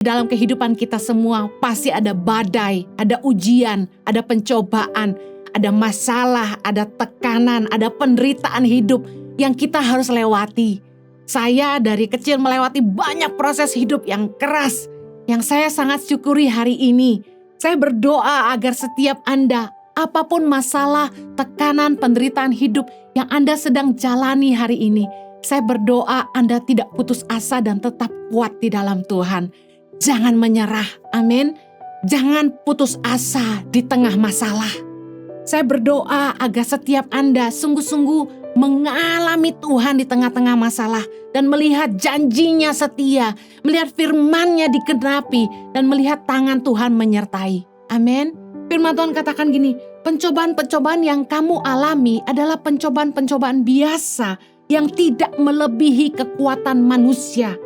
Dalam kehidupan kita semua pasti ada badai, ada ujian, ada pencobaan, ada masalah, ada tekanan, ada penderitaan hidup yang kita harus lewati. Saya dari kecil melewati banyak proses hidup yang keras, yang saya sangat syukuri hari ini. Saya berdoa agar setiap Anda, apapun masalah, tekanan, penderitaan hidup yang Anda sedang jalani hari ini, saya berdoa Anda tidak putus asa dan tetap kuat di dalam Tuhan. Jangan menyerah, amin. Jangan putus asa di tengah masalah. Saya berdoa agar setiap Anda sungguh-sungguh mengalami Tuhan di tengah-tengah masalah dan melihat janjinya setia, melihat firman-Nya digenapi dan melihat tangan Tuhan menyertai. Amin. Firman Tuhan katakan gini, pencobaan-pencobaan yang kamu alami adalah pencobaan-pencobaan biasa yang tidak melebihi kekuatan manusia.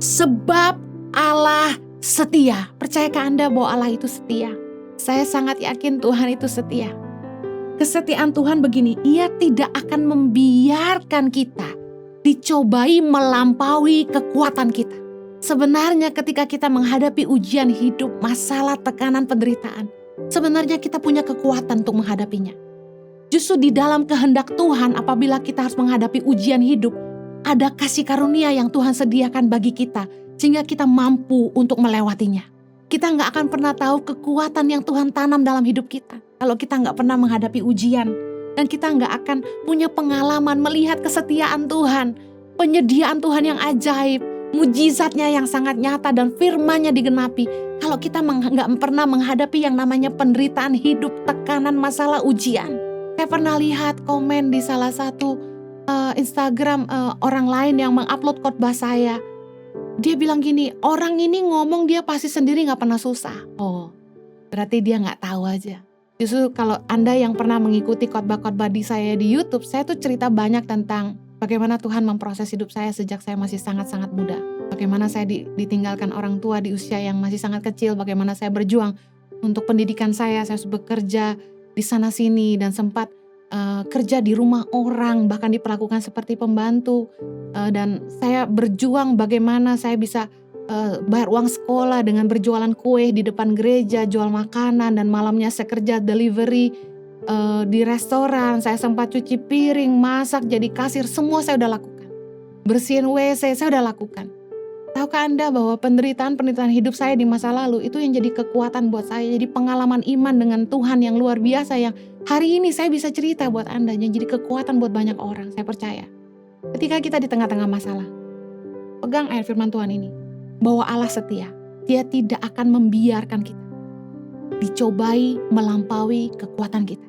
Sebab Allah setia. Percayakah Anda bahwa Allah itu setia? Saya sangat yakin Tuhan itu setia. Kesetiaan Tuhan begini, Ia tidak akan membiarkan kita dicobai melampaui kekuatan kita. Sebenarnya ketika kita menghadapi ujian hidup, masalah, tekanan, penderitaan, sebenarnya kita punya kekuatan untuk menghadapinya. Justru di dalam kehendak Tuhan apabila kita harus menghadapi ujian hidup, ada kasih karunia yang Tuhan sediakan bagi kita, sehingga kita mampu untuk melewatinya. Kita nggak akan pernah tahu kekuatan yang Tuhan tanam dalam hidup kita kalau kita nggak pernah menghadapi ujian. Dan kita nggak akan punya pengalaman melihat kesetiaan Tuhan, penyediaan Tuhan yang ajaib, mujizatnya yang sangat nyata dan firman-Nya digenapi. Kalau kita nggak pernah menghadapi yang namanya penderitaan hidup, tekanan, masalah, ujian. Saya pernah lihat komen di salah satu Instagram orang lain yang mengupload khotbah saya. Dia bilang gini, orang ini ngomong dia pasti sendiri gak pernah susah. Oh, berarti dia gak tahu aja. Justru kalau Anda yang pernah mengikuti khotbah-khotbah di saya di YouTube, saya tuh cerita banyak tentang bagaimana Tuhan memproses hidup saya sejak saya masih sangat-sangat muda. Bagaimana saya ditinggalkan orang tua di usia yang masih sangat kecil, bagaimana saya berjuang untuk pendidikan saya bekerja di sana-sini dan sempat kerja di rumah orang, bahkan diperlakukan seperti pembantu. Dan saya berjuang bagaimana saya bisa bayar uang sekolah dengan berjualan kue di depan gereja, jual makanan, dan malamnya saya kerja delivery di restoran. Saya sempat cuci piring, masak, jadi kasir, semua saya udah lakukan. Bersihin WC saya udah lakukan. Tahukah Anda bahwa penderitaan hidup saya di masa lalu itu yang jadi kekuatan buat saya, jadi pengalaman iman dengan Tuhan yang luar biasa yang hari ini saya bisa cerita buat Anda, yang jadi kekuatan buat banyak orang. Saya percaya ketika kita di tengah-tengah masalah, pegang ayat firman Tuhan ini, bahwa Allah setia. Dia tidak akan membiarkan kita dicobai melampaui kekuatan kita.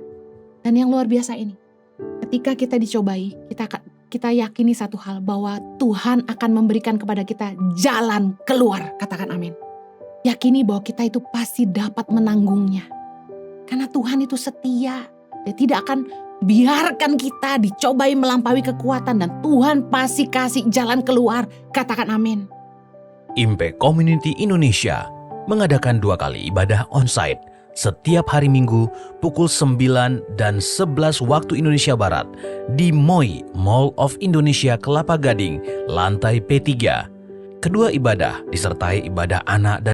Dan yang luar biasa ini, ketika kita dicobai, kita yakini satu hal, bahwa Tuhan akan memberikan kepada kita jalan keluar. Katakan amin. Yakini bahwa kita itu pasti dapat menanggungnya. Karena Tuhan itu setia. Dia tidak akan biarkan kita dicobai melampaui kekuatan, dan Tuhan pasti kasih jalan keluar. Katakan amin. Impact Community Indonesia mengadakan 2 kali ibadah onsite setiap hari Minggu pukul 9 dan 11 waktu Indonesia Barat di MOI Mall of Indonesia Kelapa Gading, lantai P3. Kedua ibadah disertai ibadah anak dan